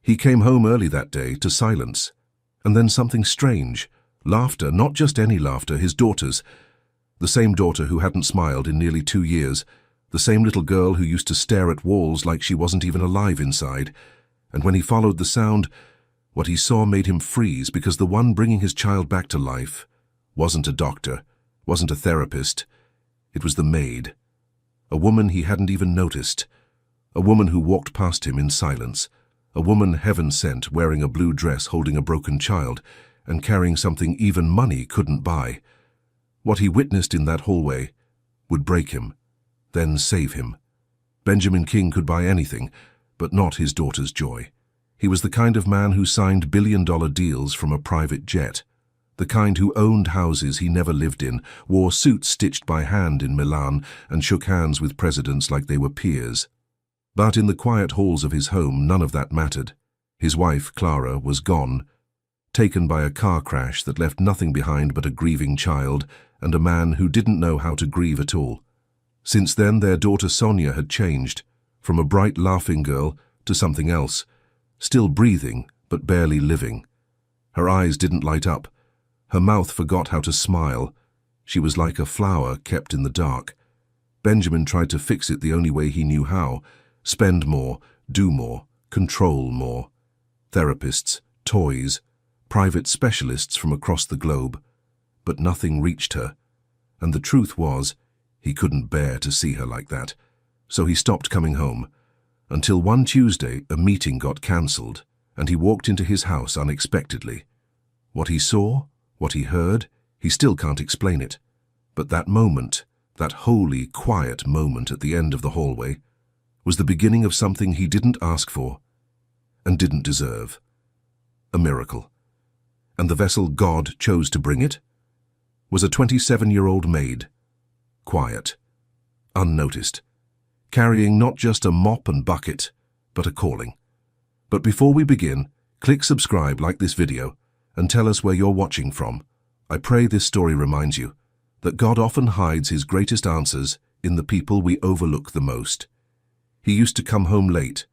He came home early that day to silence, and then something strange. Laughter, not just any laughter, his daughter's. The same daughter who hadn't smiled in nearly 2 years, the same little girl who used to stare at walls like she wasn't even alive inside. And when he followed the sound, what he saw made him freeze, because the one bringing his child back to life wasn't a doctor, wasn't a therapist. It was the maid. A woman he hadn't even noticed. A woman who walked past him in silence. A woman heaven sent, wearing a blue dress, holding a broken child, and carrying something even money couldn't buy. What he witnessed in that hallway would break him, then save him. Benjamin King could buy anything, but not his daughter's joy. He was the kind of man who signed billion-dollar deals from a private jet, the kind who owned houses he never lived in, wore suits stitched by hand in Milan, and shook hands with presidents like they were peers. But in the quiet halls of his home, none of that mattered. His wife, Clara, was gone, taken by a car crash that left nothing behind but a grieving child and a man who didn't know how to grieve at all. Since then, their daughter Sonia had changed, from a bright laughing girl to something else, still breathing but barely living. Her eyes didn't light up. Her mouth forgot how to smile. She was like a flower kept in the dark. Benjamin tried to fix it the only way he knew how: spend more, do more, control more. Therapists, toys, private specialists from across the globe. But nothing reached her. And the truth was, he couldn't bear to see her like that. So he stopped coming home. Until one Tuesday, a meeting got cancelled, and he walked into his house unexpectedly. What he saw, what he heard, he still can't explain it. But that moment, that holy, quiet moment at the end of the hallway, was the beginning of something he didn't ask for and didn't deserve. A miracle. And the vessel God chose to bring it was a 27-year-old maid. Quiet, unnoticed, carrying not just a mop and bucket, but a calling. But before we begin, click subscribe, like this video, and tell us where you're watching from. I pray this story reminds you that God often hides his greatest answers in the people we overlook the most. He used to come home late.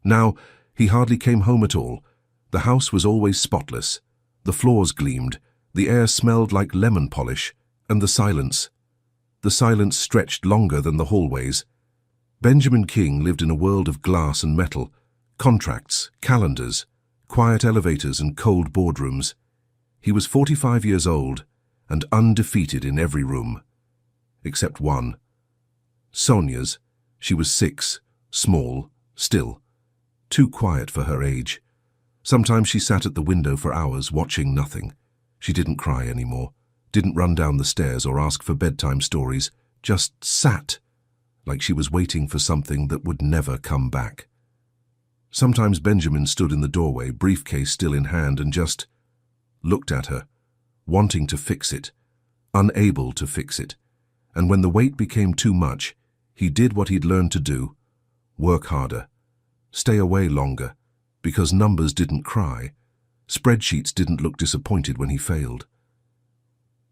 Now, he hardly came home at all. The house was always spotless. The floors gleamed, the air smelled like lemon polish, and the silence stretched longer than the hallways. Benjamin King lived in a world of glass and metal, contracts, calendars, quiet elevators and cold boardrooms. He was 45 years old and undefeated in every room. Except one. Sonia's. She was 6, small, still, too quiet for her age. Sometimes she sat at the window for hours watching nothing. She didn't cry anymore, didn't run down the stairs or ask for bedtime stories, just sat, like she was waiting for something that would never come back. Sometimes Benjamin stood in the doorway, briefcase still in hand, and just looked at her, wanting to fix it, unable to fix it. And when the weight became too much, he did what he'd learned to do: work harder, stay away longer, because numbers didn't cry. Spreadsheets didn't look disappointed when he failed.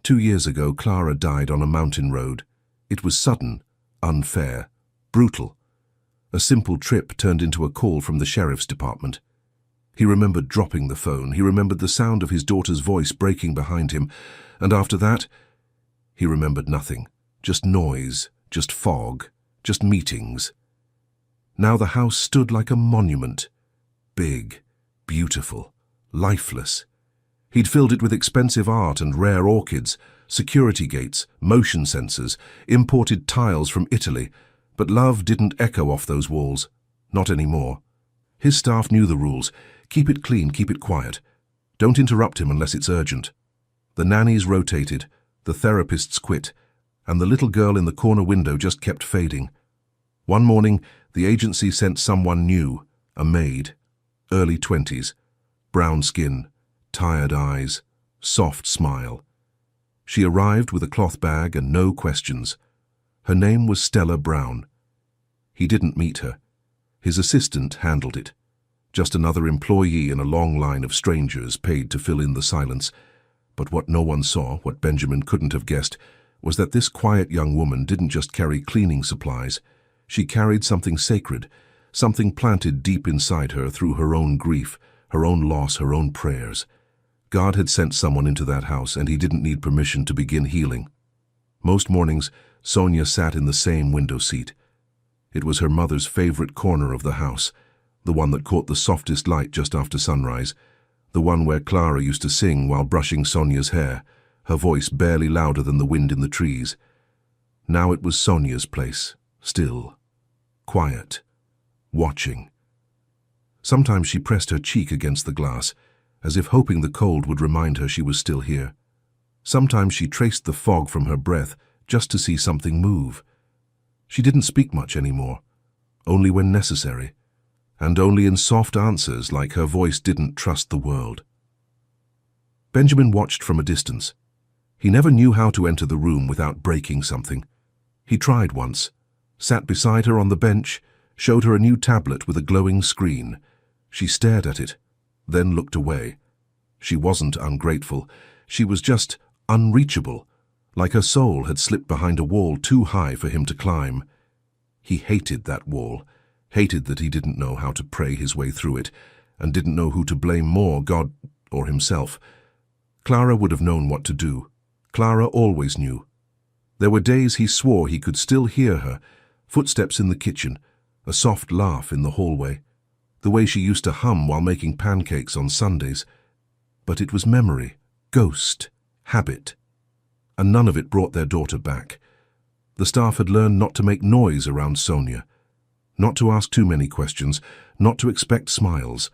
2 years ago, Clara died on a mountain road. It was sudden, unfair, brutal. A simple trip turned into a call from the sheriff's department. He remembered dropping the phone. He remembered the sound of his daughter's voice breaking behind him. And after that, he remembered nothing. Just noise, just fog, just meetings. Now the house stood like a monument. Big, beautiful, lifeless. He'd filled it with expensive art and rare orchids, security gates, motion sensors, imported tiles from Italy. But love didn't echo off those walls. Not anymore. His staff knew the rules. Keep it clean, keep it quiet. Don't interrupt him unless it's urgent. The nannies rotated, the therapists quit, and the little girl in the corner window just kept fading. One morning, the agency sent someone new, a maid, early 20s, brown skin, tired eyes, soft smile. She arrived with a cloth bag and no questions. Her name was Stella Brown. He didn't meet her. His assistant handled it. Just another employee in a long line of strangers paid to fill in the silence. But what no one saw, what Benjamin couldn't have guessed, was that this quiet young woman didn't just carry cleaning supplies. She carried something sacred, something planted deep inside her through her own grief, her own loss, her own prayers. God had sent someone into that house, and he didn't need permission to begin healing. Most mornings, Sonia sat in the same window seat. It was her mother's favorite corner of the house, the one that caught the softest light just after sunrise, the one where Clara used to sing while brushing Sonia's hair, her voice barely louder than the wind in the trees. Now it was Sonia's place, still, quiet, watching. Sometimes she pressed her cheek against the glass, as if hoping the cold would remind her she was still here. Sometimes she traced the fog from her breath just to see something move. She didn't speak much anymore, only when necessary, and only in soft answers like her voice didn't trust the world. Benjamin watched from a distance. He never knew how to enter the room without breaking something. He tried once, sat beside her on the bench, showed her a new tablet with a glowing screen. She stared at it, then looked away. She wasn't ungrateful. She was just unreachable, like her soul had slipped behind a wall too high for him to climb. He hated that wall, hated that he didn't know how to pray his way through it, and didn't know who to blame more, God or himself. Clara would have known what to do. Clara always knew. There were days he swore he could still hear her, footsteps in the kitchen, a soft laugh in the hallway, the way she used to hum while making pancakes on Sundays. But it was memory, ghost, habit, and none of it brought their daughter back. The staff had learned not to make noise around Sonia, not to ask too many questions, not to expect smiles.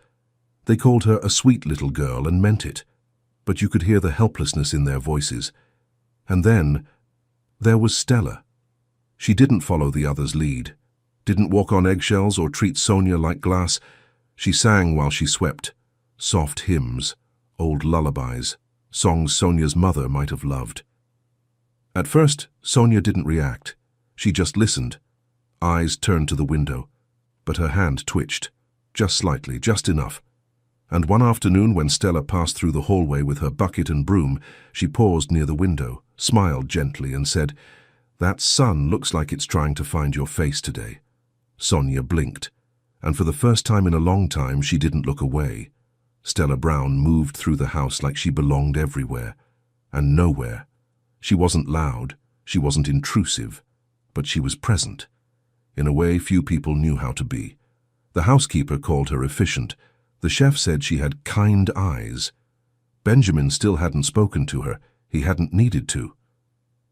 They called her a sweet little girl and meant it, but you could hear the helplessness in their voices. And then there was Stella. She didn't follow the others' lead, didn't walk on eggshells or treat Sonia like glass. She sang while she swept, soft hymns, old lullabies, songs Sonia's mother might have loved. At first, Sonia didn't react. She just listened, eyes turned to the window, but her hand twitched, just slightly, just enough. And one afternoon when Stella passed through the hallway with her bucket and broom, she paused near the window, smiled gently and said, "That sun looks like it's trying to find your face today." Sonia blinked, and for the first time in a long time she didn't look away. Stella Brown moved through the house like she belonged everywhere, and nowhere. She wasn't loud, she wasn't intrusive, but she was present, in a way few people knew how to be. The housekeeper called her efficient. The chef said she had kind eyes. Benjamin still hadn't spoken to her. He hadn't needed to.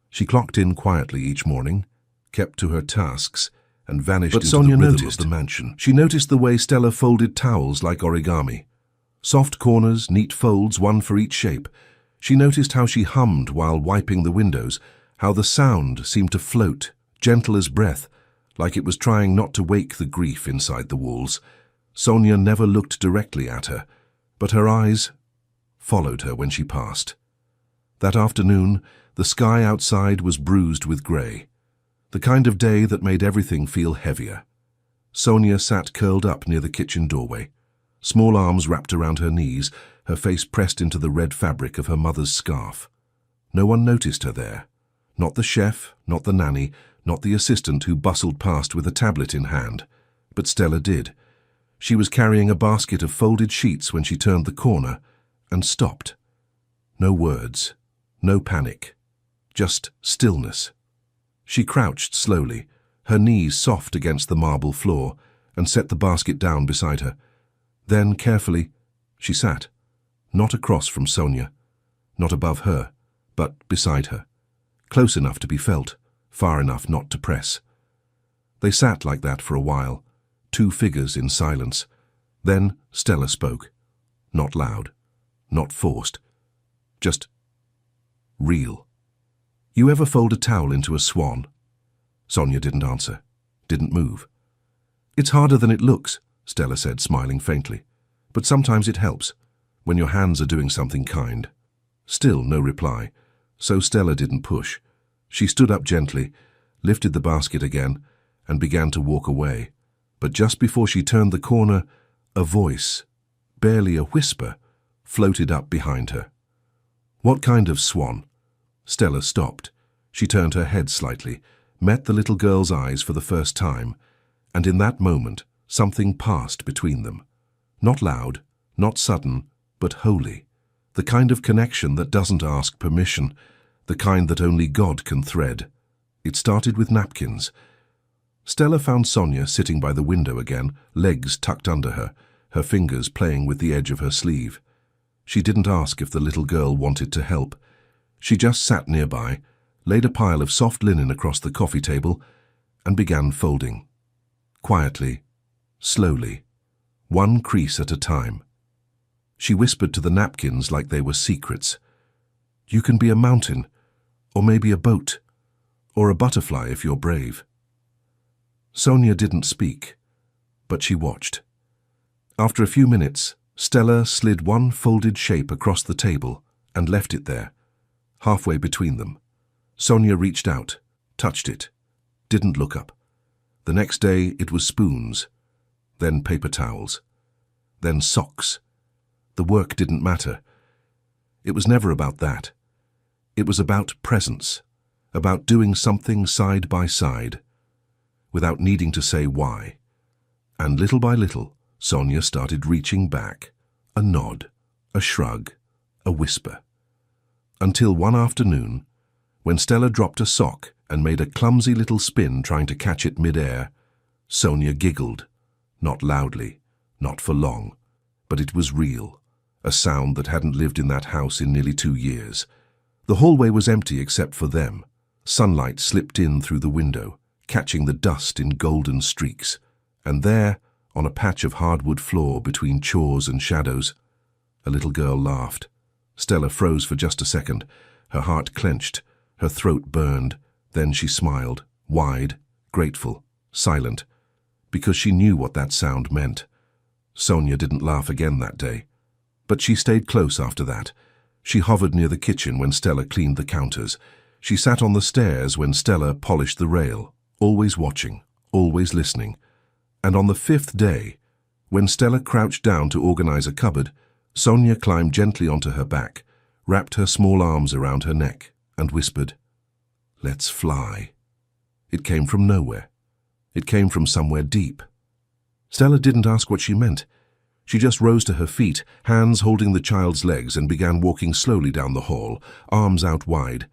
She clocked in quietly each morning, kept to her tasks, and vanished into Sonia the rhythm noticed of the mansion. She noticed the way Stella folded towels like origami. Soft corners, neat folds, one for each shape. She noticed how she hummed while wiping the windows, how the sound seemed to float, gentle as breath, like it was trying not to wake the grief inside the walls. Sonia never looked directly at her, but her eyes followed her when she passed. That afternoon, the sky outside was bruised with grey, the kind of day that made everything feel heavier. Sonia sat curled up near the kitchen doorway, small arms wrapped around her knees, her face pressed into the red fabric of her mother's scarf. No one noticed her there. Not the chef, not the nanny, not the assistant who bustled past with a tablet in hand. But Stella did. She was carrying a basket of folded sheets when she turned the corner and stopped. No words, no panic, just stillness. She crouched slowly, her knees soft against the marble floor, and set the basket down beside her. Then, carefully, she sat, not across from Sonia, not above her, but beside her, close enough to be felt, far enough not to press. They sat like that for a while, two figures in silence. Then Stella spoke, not loud, not forced, just real. "You ever fold a towel into a swan?" Sonia didn't answer, didn't move. "It's harder than it looks," Stella said, smiling faintly. "But sometimes it helps, when your hands are doing something kind." Still no reply, so Stella didn't push. She stood up gently, lifted the basket again, and began to walk away. But just before she turned the corner, a voice, barely a whisper, floated up behind her. "What kind of swan?" Stella stopped. She turned her head slightly, met the little girl's eyes for the first time, and in that moment, Something passed between them. Not loud, not sudden, but holy. The kind of connection that doesn't ask permission, the kind that only God can thread. It started with napkins. Stella found Sonia sitting by the window again, legs tucked under her, her fingers playing with the edge of her sleeve. She didn't ask if the little girl wanted to help. She just sat nearby, laid a pile of soft linen across the coffee table, and began folding. Quietly, slowly, one crease at a time. She whispered to the napkins like they were secrets. You can be a mountain, or maybe a boat, or a butterfly if you're brave. Sonia didn't speak, but she watched. After a few minutes, Stella slid one folded shape across the table and left it there, halfway between them. Sonia reached out, touched it, didn't look up. The next day it was spoons, then paper towels, then socks. The work didn't matter. It was never about that. It was about presence, about doing something side by side, without needing to say why. And little by little, Sonia started reaching back, a nod, a shrug, a whisper. Until one afternoon, when Stella dropped a sock and made a clumsy little spin trying to catch it mid-air, Sonia giggled, not loudly, not for long, but it was real, a sound that hadn't lived in that house in nearly 2 years. The hallway was empty except for them. Sunlight slipped in through the window, catching the dust in golden streaks, and there, on a patch of hardwood floor between chores and shadows, a little girl laughed. Stella froze for just a second. Her heart clenched, her throat burned. Then she smiled, wide, grateful, silent, because she knew what that sound meant. Sonia didn't laugh again that day, but she stayed close after that. She hovered near the kitchen when Stella cleaned the counters. She sat on the stairs when Stella polished the rail, always watching, always listening. And on the 5th day, when Stella crouched down to organize a cupboard, Sonia climbed gently onto her back, wrapped her small arms around her neck, and whispered, "Let's fly." It came from nowhere. It came from somewhere deep. Stella didn't ask what she meant. She just rose to her feet, hands holding the child's legs, and began walking slowly down the hall, arms out wide.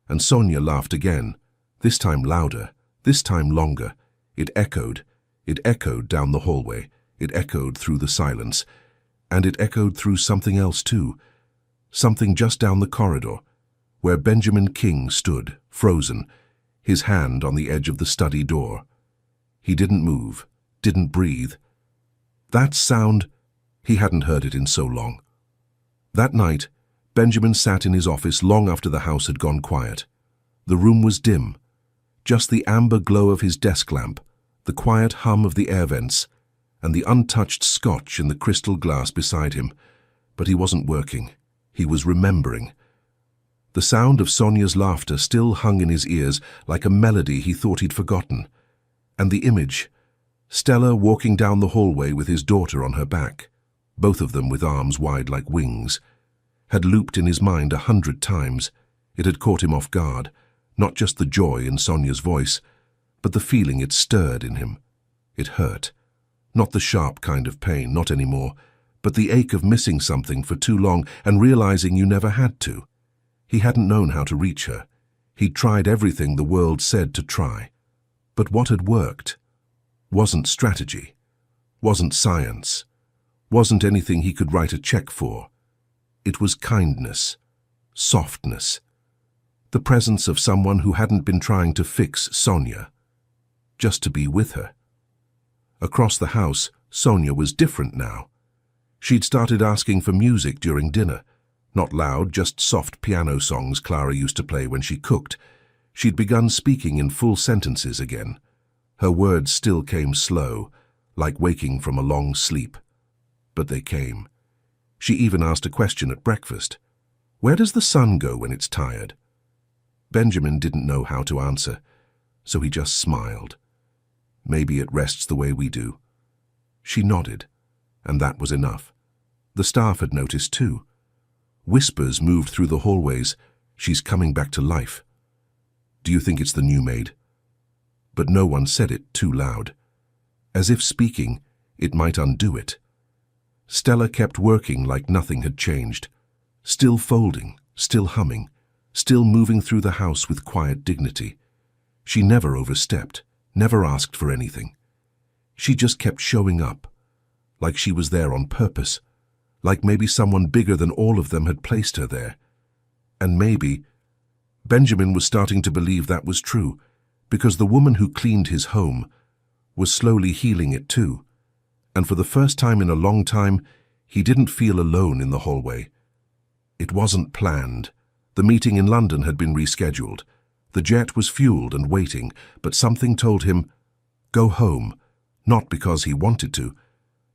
And Sonia laughed again, this time louder, this time longer. It echoed down the hallway, it echoed through the silence, and it echoed through something else too, something just down the corridor, where Benjamin King stood, frozen, his hand on the edge of the study door. He didn't move, didn't breathe. That sound, he hadn't heard it in so long. That night, Benjamin sat in his office long after the house had gone quiet. The room was dim, just the amber glow of his desk lamp, the quiet hum of the air vents, and the untouched scotch in the crystal glass beside him. But he wasn't working. He was remembering. The sound of Sonia's laughter still hung in his ears like a melody he thought he'd forgotten. And the image, Stella walking down the hallway with his daughter on her back, both of them with arms wide like wings, had looped in his mind 100 times. It had caught him off guard, not just the joy in Sonia's voice, but the feeling it stirred in him. It hurt. Not the sharp kind of pain, not anymore, but the ache of missing something for too long and realizing you never had to. He hadn't known how to reach her. He'd tried everything the world said to try. But what had worked wasn't strategy, wasn't science, wasn't anything he could write a check for. It was kindness, softness, the presence of someone who hadn't been trying to fix Sonia, just to be with her. Across the house, Sonia was different now. She'd started asking for music during dinner. Not loud, just soft piano songs Clara used to play when she cooked. She'd begun speaking in full sentences again. Her words still came slow, like waking from a long sleep. But they came. She even asked a question at breakfast. Where does the sun go when it's tired? Benjamin didn't know how to answer, so he just smiled. Maybe it rests the way we do. She nodded, and that was enough. The staff had noticed too. Whispers moved through the hallways. She's coming back to life. Do you think it's the new maid? But no one said it too loud. as if speaking, it might undo it. Stella kept working like nothing had changed, still folding, still humming, still moving through the house with quiet dignity. She never overstepped, never asked for anything. She just kept showing up, like she was there on purpose, like maybe someone bigger than all of them had placed her there. And maybe Benjamin was starting to believe that was true, because the woman who cleaned his home was slowly healing it too. And for the first time in a long time, he didn't feel alone in the hallway. It wasn't planned. The meeting in London had been rescheduled. The jet was fueled and waiting, but something told him, go home, not because he wanted to,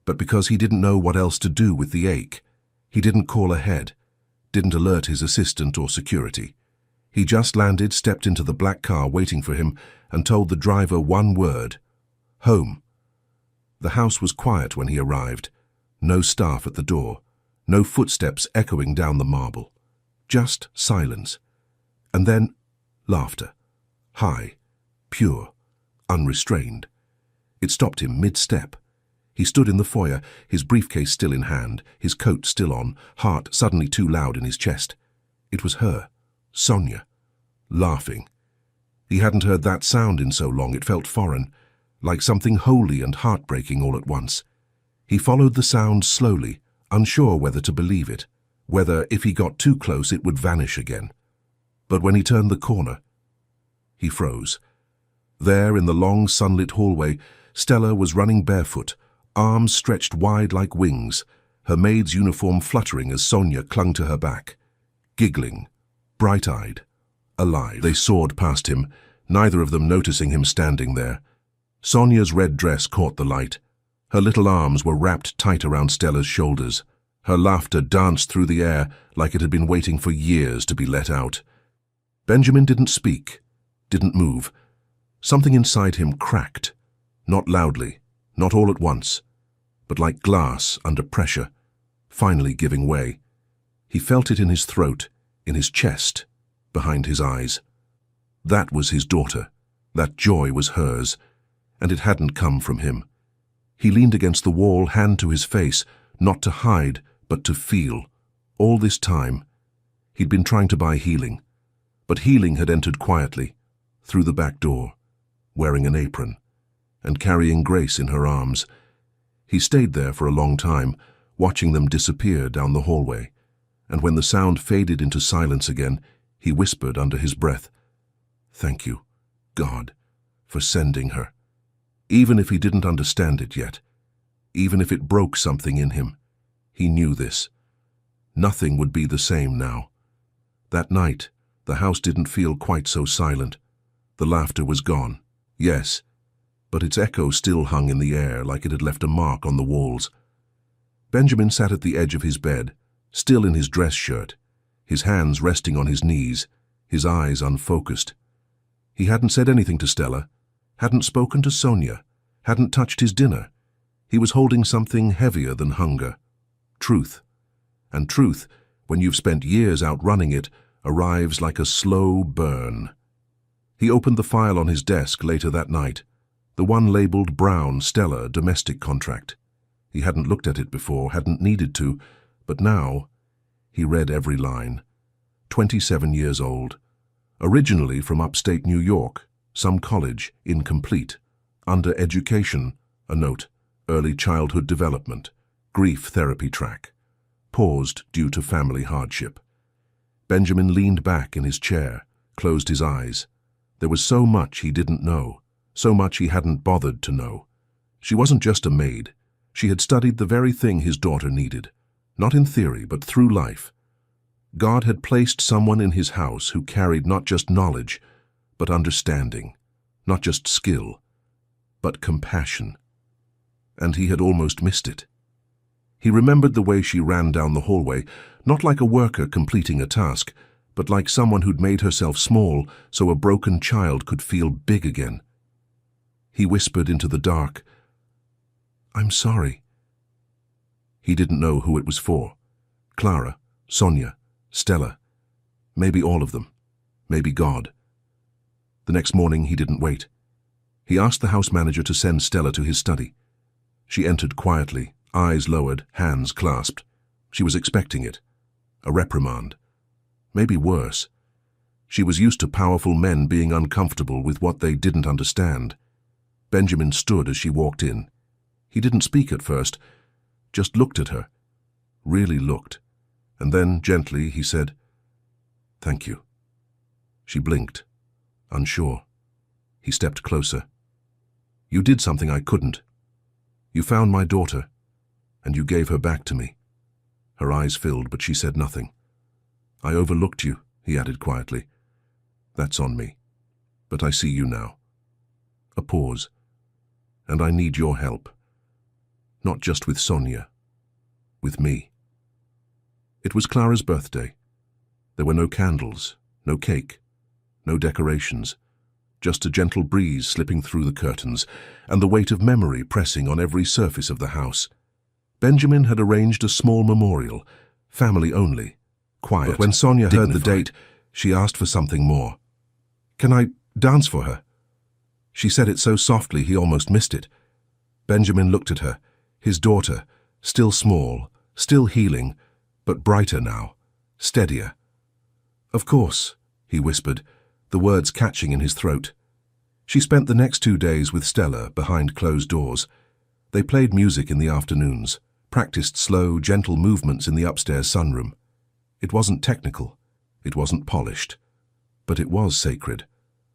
but because he didn't know what else to do with the ache. He didn't call ahead, didn't alert his assistant or security. He just landed, stepped into the black car waiting for him, and told the driver one word, home. The house was quiet when he arrived. No staff at the door, no footsteps echoing down the marble. Just silence. And then laughter. High, pure, unrestrained. It stopped him mid-step. He stood in the foyer, his briefcase still in hand, his coat still on, heart suddenly too loud in his chest. It was her, Sonia, laughing. He hadn't heard that sound in so long, it felt foreign, like something holy and heartbreaking all at once. He followed the sound slowly, unsure whether to believe it, whether if he got too close it would vanish again. But when he turned the corner, he froze. There in the long sunlit hallway, Stella was running barefoot, arms stretched wide like wings, her maid's uniform fluttering as Sonia clung to her back. Giggling, bright-eyed, alive. They soared past him, neither of them noticing him standing there. Sonia's red dress caught the light. Her little arms were wrapped tight around Stella's shoulders. Her laughter danced through the air like it had been waiting for years to be let out. Benjamin didn't speak, didn't move. Something inside him cracked, not loudly, not all at once, but like glass under pressure, finally giving way. He felt it in his throat, in his chest, behind his eyes. That was his daughter. That joy was hers, and it hadn't come from him. He leaned against the wall, hand to his face, not to hide, but to feel. All this time, he'd been trying to buy healing, but healing had entered quietly, through the back door, wearing an apron, and carrying Grace in her arms. He stayed there for a long time, watching them disappear down the hallway, and when the sound faded into silence again, he whispered under his breath, "Thank you, God, for sending her." Even if he didn't understand it yet, even if it broke something in him, he knew this. Nothing would be the same now. That night, the house didn't feel quite so silent. The laughter was gone, yes, but its echo still hung in the air like it had left a mark on the walls. Benjamin sat at the edge of his bed, still in his dress shirt, his hands resting on his knees, his eyes unfocused. He hadn't said anything to Stella, hadn't spoken to Sonia, hadn't touched his dinner. He was holding something heavier than hunger. Truth. And truth, when you've spent years outrunning it, arrives like a slow burn. He opened the file on his desk later that night, the one labeled Brown Stella domestic contract. He hadn't looked at it before, hadn't needed to, but now he read every line. 27 years old. Originally from upstate New York, some college, incomplete. Under education, a note, early childhood development, grief therapy track. Paused due to family hardship. Benjamin leaned back in his chair, closed his eyes. There was so much he didn't know, so much he hadn't bothered to know. She wasn't just a maid. She had studied the very thing his daughter needed, not in theory, but through life. God had placed someone in his house who carried not just knowledge, but understanding, not just skill, but compassion. And he had almost missed it. He remembered the way she ran down the hallway, not like a worker completing a task, but like someone who'd made herself small so a broken child could feel big again. He whispered into the dark, "I'm sorry." He didn't know who it was for. Clara, Sonia, Stella, maybe all of them, maybe God. The next morning he didn't wait. He asked the house manager to send Stella to his study. She entered quietly, eyes lowered, hands clasped. She was expecting it. A reprimand. Maybe worse. She was used to powerful men being uncomfortable with what they didn't understand. Benjamin stood as she walked in. He didn't speak at first, just looked at her. Really looked. And then, gently, he said, "Thank you." She blinked, unsure. He stepped closer. "You did something I couldn't. You found my daughter, and you gave her back to me." Her eyes filled, but she said nothing. "I overlooked you," he added quietly. "That's on me. But I see you now." A pause. "And I need your help. Not just with Sonia. With me." It was Clara's birthday. There were no candles, no cake, no decorations, just a gentle breeze slipping through the curtains and the weight of memory pressing on every surface of the house. Benjamin had arranged a small memorial, family only, quiet. But when Sonia heard the date, she asked for something more. "Can I dance for her?" She said it so softly he almost missed it. Benjamin looked at her, his daughter, still small, still healing, but brighter now, steadier. "Of course," he whispered, the words catching in his throat. She spent the next 2 days with Stella behind closed doors. They played music in the afternoons, practiced slow, gentle movements in the upstairs sunroom. It wasn't technical, it wasn't polished, but it was sacred.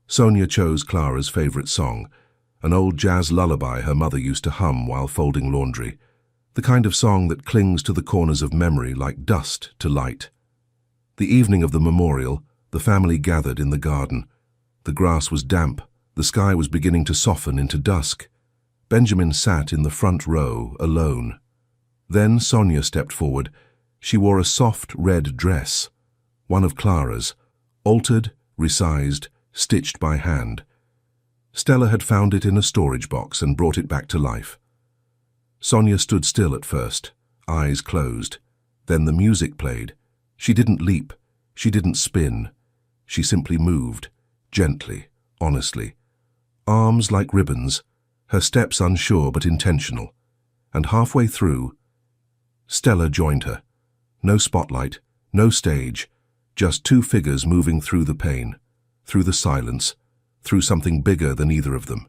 Sonia chose Clara's favorite song, an old jazz lullaby her mother used to hum while folding laundry, the kind of song that clings to the corners of memory like dust to light. The evening of the memorial, the family gathered in the garden. The grass was damp, the sky was beginning to soften into dusk. Benjamin sat in the front row, alone. Then Sonia stepped forward. She wore a soft red dress, one of Clara's, altered, resized, stitched by hand. Stella had found it in a storage box and brought it back to life. Sonia stood still at first, eyes closed. Then the music played. She didn't leap, she didn't spin. She simply moved, gently, honestly. Arms like ribbons, her steps unsure but intentional. And halfway through, Stella joined her. No spotlight, no stage, just 2 figures moving through the pain, through the silence, through something bigger than either of them.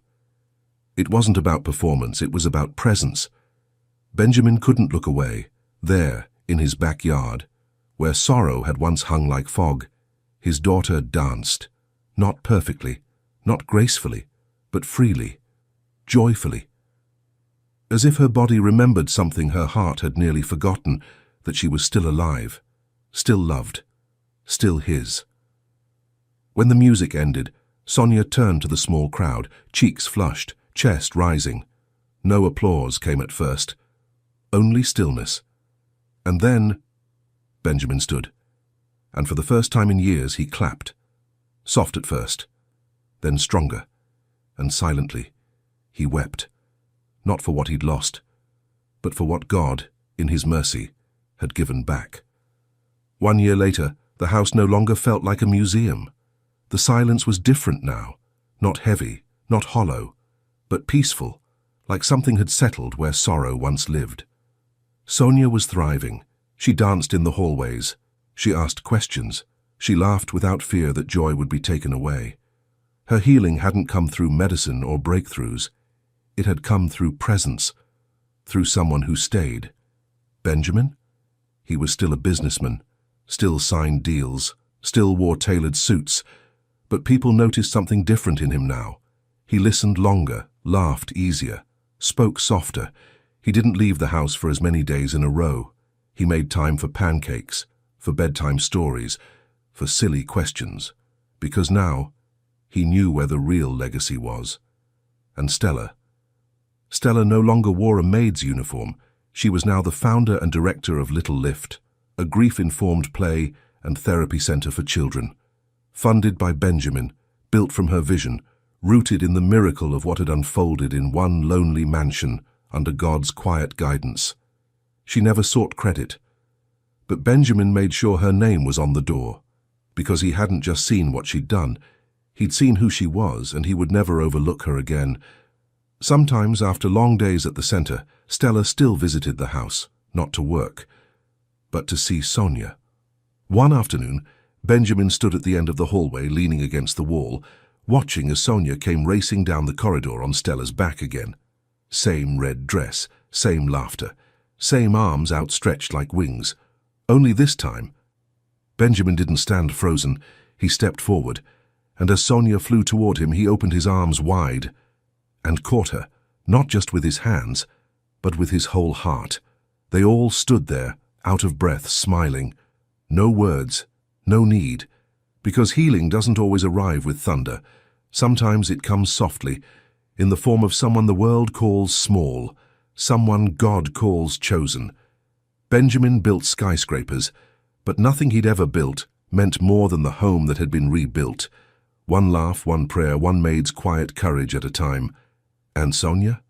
It wasn't about performance, it was about presence. Benjamin couldn't look away. There, in his backyard, where sorrow had once hung like fog, his daughter danced. Not perfectly, not gracefully, but freely, joyfully. As if her body remembered something her heart had nearly forgotten, that she was still alive, still loved, still his. When the music ended, Sonia turned to the small crowd, cheeks flushed, chest rising. No applause came at first, only stillness. And then Benjamin stood, and for the first time in years he clapped. Soft at first, then stronger, and silently he wept, not for what he'd lost, but for what God, in his mercy, had given back. 1 year later, the house no longer felt like a museum. The silence was different now, not heavy, not hollow, but peaceful, like something had settled where sorrow once lived. Sonia was thriving. She danced in the hallways. She asked questions. She laughed without fear that joy would be taken away. Her healing hadn't come through medicine or breakthroughs. It had come through presence, through someone who stayed. Benjamin? He was still a businessman, still signed deals, still wore tailored suits, but people noticed something different in him now. He listened longer, laughed easier, spoke softer. He didn't leave the house for as many days in a row. He made time for pancakes, for bedtime stories, for silly questions, because now he knew where the real legacy was. And Stella no longer wore a maid's uniform. She was now the founder and director of Little Lift, a grief-informed play and therapy center for children. Funded by Benjamin, built from her vision, rooted in the miracle of what had unfolded in one lonely mansion under God's quiet guidance. She never sought credit, but Benjamin made sure her name was on the door, because he hadn't just seen what she'd done, He'd seen who she was, and he would never overlook her again. Sometimes, after long days at the center, Stella still visited the house, not to work, but to see Sonia. One afternoon, Benjamin stood at the end of the hallway, leaning against the wall, watching as Sonia came racing down the corridor on Stella's back again. Same red dress, same laughter, same arms outstretched like wings. Only this time, Benjamin didn't stand frozen. He stepped forward, and as Sonia flew toward him, he opened his arms wide and caught her, not just with his hands, but with his whole heart. They all stood there, out of breath, smiling. No words, no need, because healing doesn't always arrive with thunder. Sometimes it comes softly, in the form of someone the world calls small, someone God calls chosen. Benjamin built skyscrapers, but nothing he'd ever built meant more than the home that had been rebuilt. One laugh, one prayer, one maid's quiet courage at a time. And Sonia?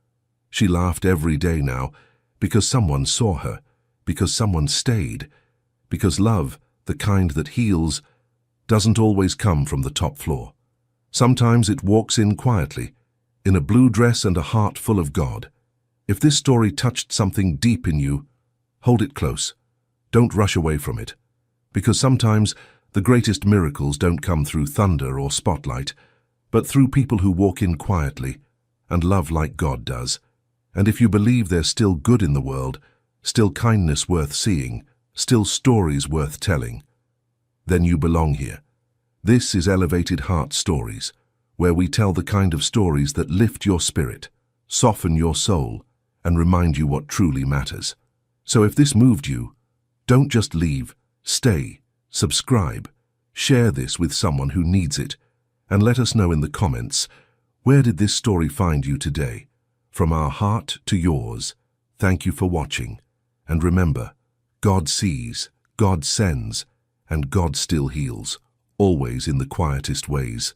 She laughed every day now, because someone saw her, because someone stayed, because love, the kind that heals, doesn't always come from the top floor. Sometimes it walks in quietly, in a blue dress and a heart full of God. If this story touched something deep in you, hold it close. Don't rush away from it, because sometimes the greatest miracles don't come through thunder or spotlight, but through people who walk in quietly and love like God does. And if you believe there's still good in the world, still kindness worth seeing, still stories worth telling, then you belong here. This is Elevated Heart Stories, where we tell the kind of stories that lift your spirit, soften your soul, and remind you what truly matters. So if this moved you, don't just leave, stay, subscribe, share this with someone who needs it, and let us know in the comments, where did this story find you today? From our heart to yours, thank you for watching. And remember, God sees, God sends, and God still heals, always in the quietest ways.